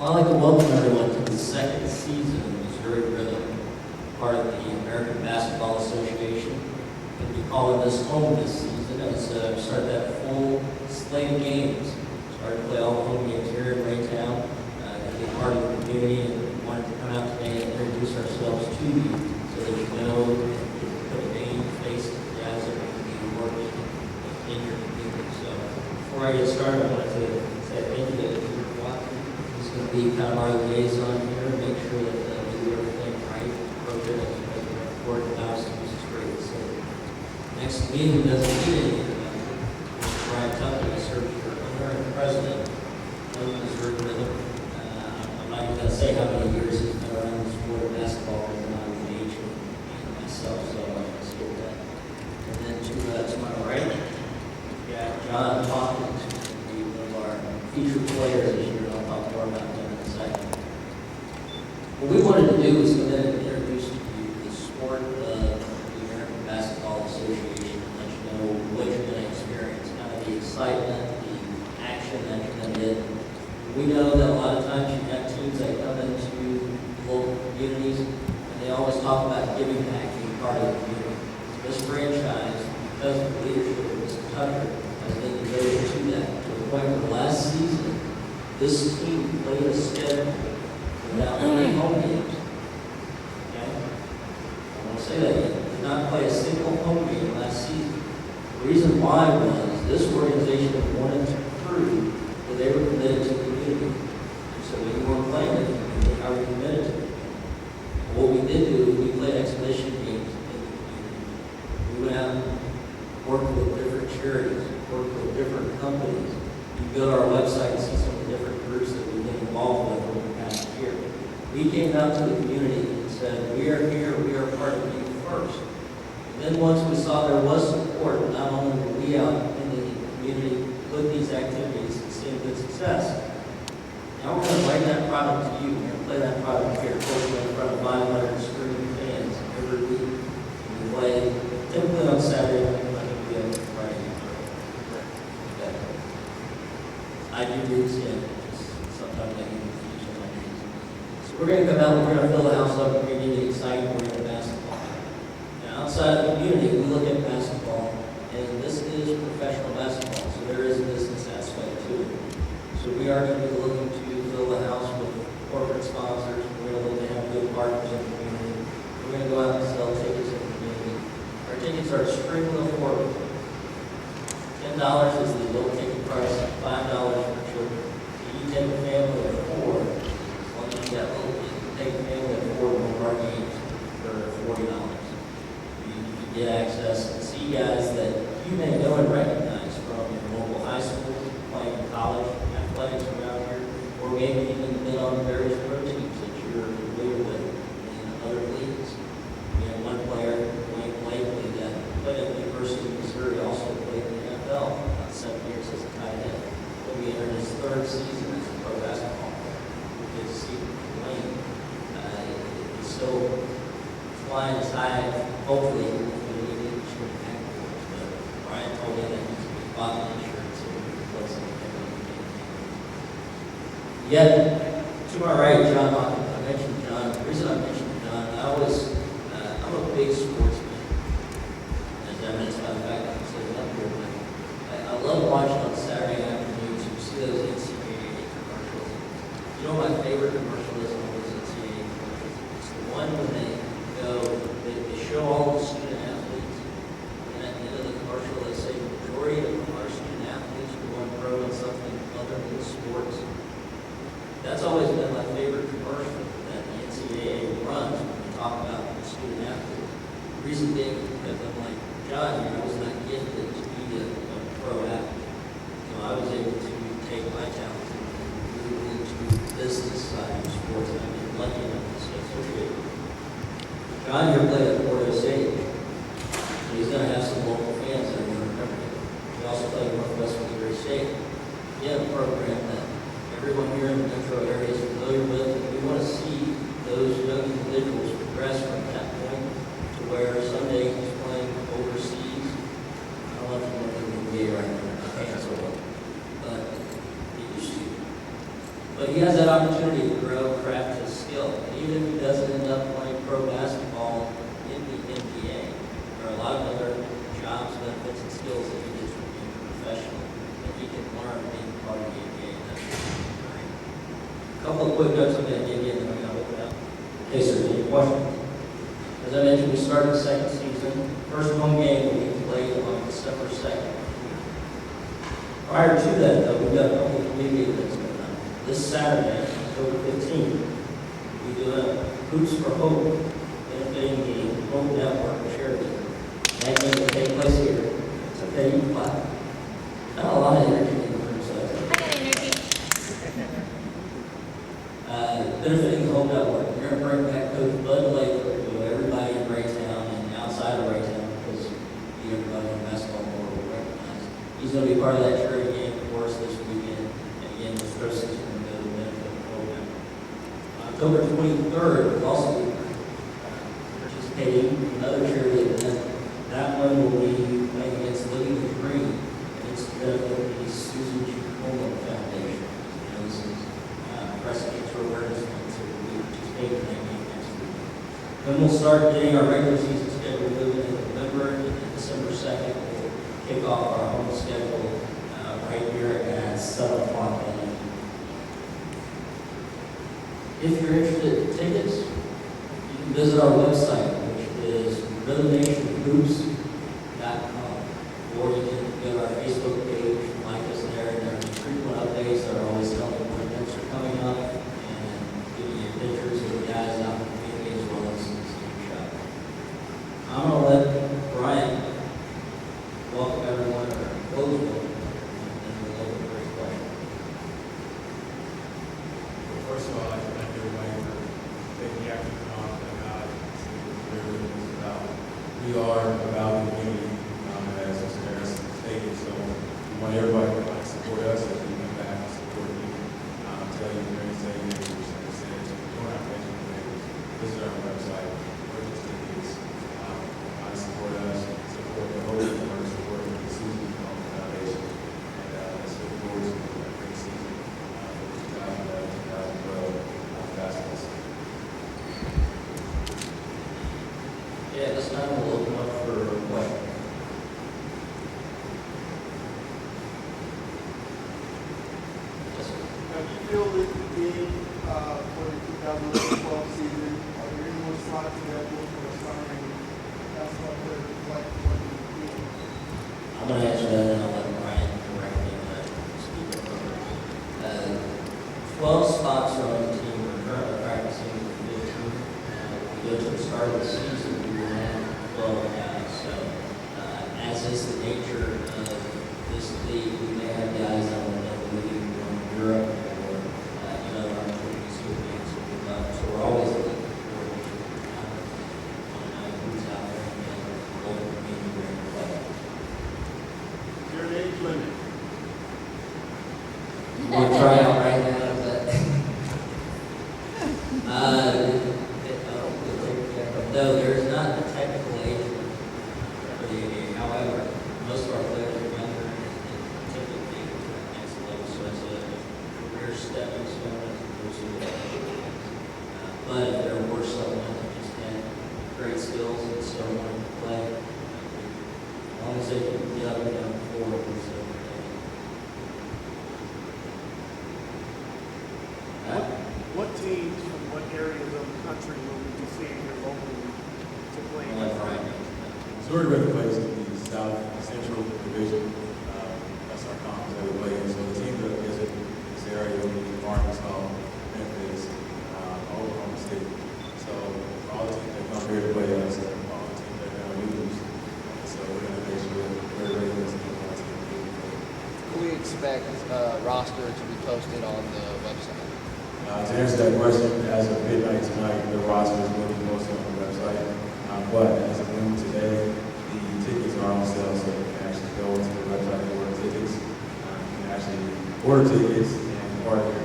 I'd like to welcome everyone to the second season of Missouri Rhythm, part of the American Basketball Association. We'll be calling this home this season as we start that full slate of games. Started to play all the home games here in Raytown. To be part of the community, and we wanted to come out today and introduce ourselves to you so that you know and put a name, face to the guys that are going to be working in your community. So before I get started, I wanted to say thank you to Peter Watson. He's going to be kind of our liaison here and make sure that we do everything right, appropriate, as we report the house, which is great. So next to me, who doesn't need any Brian Tucker, I serve for owner and president of Missouri Rhythm. I'm not going to say how many years he's been around the sport of basketball as an age and myself, so I'll skip that. And then to my right, we got John Hawkins, who's going to be one of our featured players this year, and I'll talk more about him in a second. What we wanted to do was go ahead and introduce to you the sport of the American Basketball Association and let you know what you're going to experience, kind of the excitement, the action that you're going to get. We know that a lot of times you have teams that come into local communities and they always talk about giving back, being part of the community. This franchise, because of the leadership of Mr. Tucker, has been devoted to that, to the point where last season, this team played a schedule without any home games. Okay? I want to say that again. Did not play a single home game last season. The reason why was this organization wanted to prove that they were committed to the community. So when you weren't playing in the community, how were you committed to it? What we did do is we played exhibition games in the community. We went out and worked with different charities, worked with different companies. You go to our website and see some of the different groups that we've been involved with over the past year. We came out to the community and said, we are here, we are part of you first. And then once we saw there was support, not only were we out in the community with these activities and seeing good success, now we're going to bring that product to you. We're going to play that product here, hopefully in front of 500 screaming fans every week. We play typically on Saturday night, I think we have Friday night. Okay. I do read schedules. Sometimes I can confuse my names. So we're going to come out and we're going to fill the house up and we're going to get excited for the basketball. Now, outside of the community, we look at basketball, and this is professional basketball, so there is a business aspect to it. So we are going to be looking to fill the house with corporate sponsors. We're going to look to have good partners in the community. We're going to go out and sell tickets in the community. Our tickets are extremely affordable. $10 is the low ticket price, $5 for children. So you take a family of 4, as long as you got little kids, you take a family of 4 to one of our games for $40. You get access and see guys that you may know and recognize from your local high school, playing in college, athletics around here, or maybe even been on various pro teams that you're familiar with in other leagues. We have one player, Wayne Blakely, that played at the University of Missouri, also played in the NFL about 7 years as a tight end. He'll be entering his 3rd season as a pro basketball player. Good to see Wayne. He's still flying as high, hopefully, Brian told me that he's bought the insurance and replacing everything. Yet, to my right, John Hawkins. I mentioned John. The reason I mentioned John, I'm a big sportsman. As evidenced by the fact that I'm sitting up here. But I love watching on Saturday afternoons. You see those NCAA commercials. You know what my favorite commercial is on those NCAA commercials? It's the one when they show all the student athletes. And at the end of the commercial, they say the majority of our student athletes are going pro in something other than sports. That's always been my favorite commercial that the NCAA runs when we talk about the student athletes. The reason being because I'm like, John, I was not gifted to be a pro athlete. So I was able to take my talents and move into the business side of sports, and I've been lucky enough to stay associated. John here played at Florida State, so he's going to have some local fans that are going to remember him. He also played at Northwest Missouri State. He had a program that everyone here in the metro area is familiar with, and we want to see those young individuals progress from that point to where someday he's playing overseas. I don't know if you know the NBA right now, but he used to. But But he has that opportunity to grow, craft his skill. And even if he doesn't end up playing pro basketball in the NBA, there are a lot of other jobs, benefits, and skills that he gets from being a professional that he can learn being part of the NBA. And that's great. A couple of quick notes I'm going to give you, and then I'm going to open up in case there's any questions. As I mentioned, we started the second season. First home game will be played on December 2nd. Prior to that, though, we've got a couple of community events going on. This Saturday, October 15th, we do a Hoops for Hope, benefiting the Hope Network charity. That game will take place here. It's okay, you can clap. Not a lot of energy in the room, so. I got energy. Benefiting the Hope Network. We're going to bring back Coach Bud Laker to everybody in Raytown and outside of Raytown, because everybody on the basketball board will recognize. He's going to be part of that charity game for us this weekend. And again, the proceeds are going to go to benefit the Hope Network. October 23rd, we'll also be participating in another charity event. That one will be playing against Living the Dream, and it's to benefit the Susan G. Komen Foundation. You know, this is breast cancer awareness month, so we'll be participating in that game next week. Then we'll start getting our regular season schedule moving in November, and then December 2nd, we'll kick off our home schedule right here at 7 o'clock a.m. If you're interested in tickets, you can visit our website, which is rhythmnationhoops.com, or you can go to our Facebook page, like us there, and there are frequent updates that are always telling you when events are coming up, and giving you pictures of the guys out in the community as well as some shop. I'm going to let Brian welcome everyone to our close vote, and then we'll open for any questions. First of all, I'd like to thank everybody for taking the action on that God is about. We are about the community, as Mr. Harris stated, so we want everybody to support us as we come back and support you. Tell you we're going to say join our Facebook page, visit our website, purchase tickets, support us, support the whole network, support the Susan Komen Foundation, and let's look forward to a great season for 2011-2012 basketball season. Yeah, this time we'll open up for questions. Yes, sir. How do you feel this being for the 2012 season? Are there any more slots available for aspiring basketball players like what you feel? I'm going to answer that, and I'll let Brian correct me if I speak over. 12 spots are on the team. We're currently practicing with 15. If we go to the start of the season, we will have 12 guys. So, as is the nature of this league, we may have guys that will never leave from Europe or other opportunities here being super up. So we're always looking for who's out there and local community ready to play. Is there an age limit? You want to try out right now? No, there is not a technical age limit for the ABA. However, most of our players are younger and typically to the next level, so it's a career stepping stone as opposed to but if there were someone that just had great skills and still wanted to play, as long as they can get up and down the floor, it's okay. What teams from what areas of the country will we be seeing here locally to play? I'll let Brian go. Missouri River plays in the South Central Division. That's our conference that we play in. So the team that visit this area will be Arkansas, Memphis, Oklahoma State. So all the teams that come here to play us, all the teams that are going to lose. So we're going to make sure that we're ready to see our team. Can we expect roster to be posted on the website? To answer that question, as of midnight tonight, the roster is going to be posted on the website. But as of noon today, the tickets are on sale, so you can actually go to the website and order tickets. You can actually order tickets, and part of your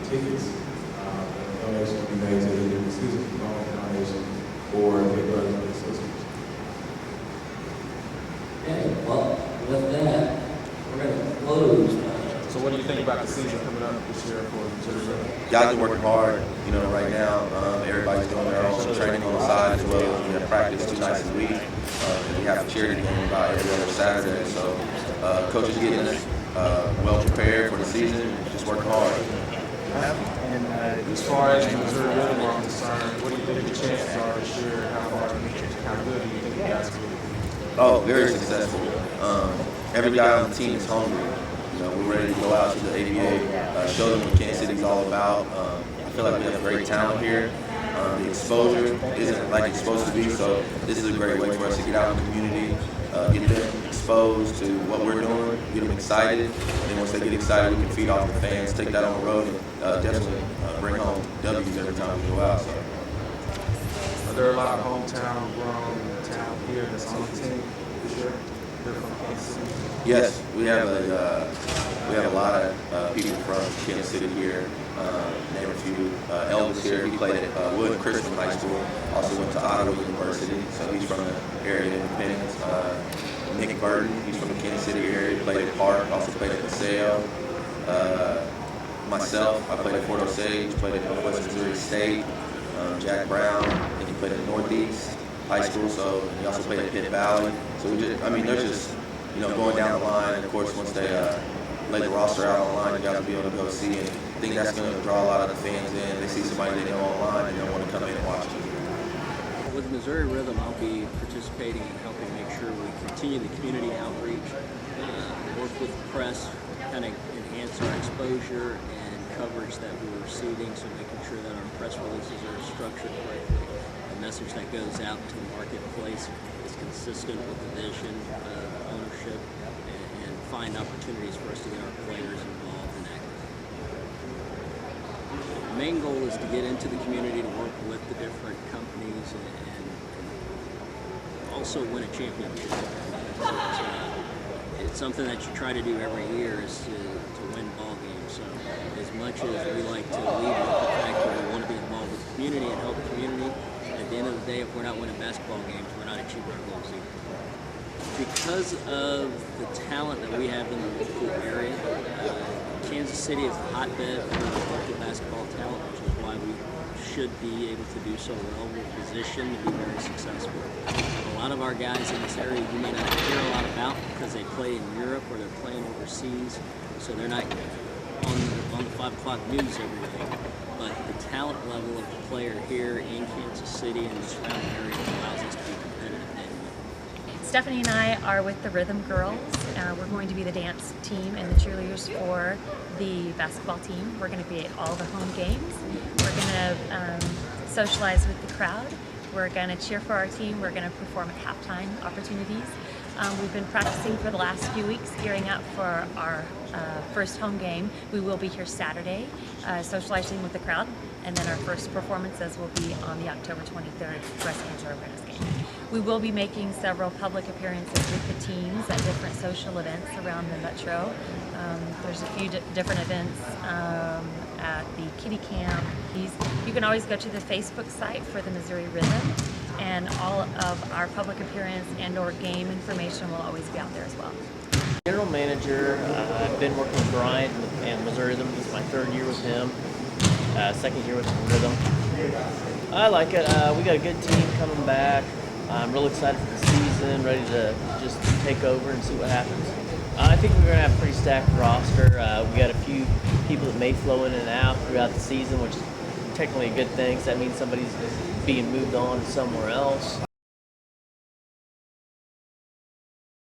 tickets, the donation will be made to either the Susan G. Komen Foundation or Big Brothers Big Sisters. Okay, well, with that, we're going to close. So what what do you think about the season coming up this year for Missouri Rhythm? Guys are working hard, right now. Everybody's doing their own training on the side as well. We have practice 2 nights a week. We have a charity game about every other Saturday. So coaches getting us well prepared for the season, just working hard. And as far as the Missouri Rhythm are concerned, what do you think the chances are this year? How good do you think you guys will be? Oh, very successful. Every guy on the team is hungry. We're ready to go out to the ABA, show them what Kansas City's all about. I feel like we have great talent here. The exposure isn't like it's supposed to be, so this is a great way for us to get out in the community, get them exposed to what we're doing, get them excited, and once they get excited, we can feed off the fans, take that on the road, and definitely bring home W's every time we go out. So. Are there a lot of hometown grown talent here that's on the team this year? They're from Kansas City? Yes, we have a lot of people from Kansas City here. Name a few. Elvis here, he played at Wood Christian High School. Also went to Ottawa University, so he's from the area of Independence. Nick Burton, he's from the Kansas City area. He played at Park, also played at Paseo. Myself, I played at Fort Osage, played at Northwest Missouri State. Jack Brown, and he played at Northeast High School, so he also played at Pitt Valley. So there's just, going down the line, and of course, once they lay the roster out online, you guys will be able to go see, and I think that's going to draw a lot of the fans in. They see somebody they know online, and they'll want to come in and watch it. With Missouri Rhythm, I'll be participating in helping make sure we continue the community outreach, work with the press, kind of enhance our exposure and coverage that we're receiving, so making sure that our press releases are structured correctly. The message that goes out to the marketplace is consistent with the vision of ownership and find opportunities for us to get our players involved and active. The main goal is to get into the community, to work with the different companies and also win a championship. It's something that you try to do every year is to win ball games. So as much as we like to lead with the fact that we want to be involved with the community and help the community, at the end of the day, if we're not winning basketball games, we're not achieving our goals either. Because of the talent that we have in the local area, Kansas City is a hotbed for local basketball talent, which is why we should be able to do so well. We're positioned to be very successful. A lot of our guys in this area you may not hear a lot about because they play in Europe or they're playing overseas, so they're not on the 5 o'clock news every day. But the talent level of the player here in Kansas City and the surrounding area allows us to be competitive day to day. Stephanie and I are with the Rhythm Girls. We're going to be the dance team and the cheerleaders for the basketball team. We're going to be at all the home games. We're going to socialize with the crowd. We're going to cheer for our team. We're going to perform at halftime opportunities. We've been practicing for the last few weeks, gearing up for our first home game. We will be here Saturday, socializing with the crowd, and then our first performances will be on the October 23rd breast cancer awareness game. We will be making several public appearances with the teams at different social events around the metro. There's a few different events at the Kitty Camp. You can always go to the Facebook site for the Missouri Rhythm, and all of our public appearance and or game information will always be out there as well. General manager, I've been working with Brian and Missouri Rhythm. This is my 3rd year with him, 2nd year with the Rhythm. I like it. We got a good team coming back. I'm real excited for the season, ready to just take over and see what happens. I think we're going to have a pretty stacked roster. We got a few people that may flow in and out throughout the season, which is technically a good thing. So that means somebody's being moved on somewhere else.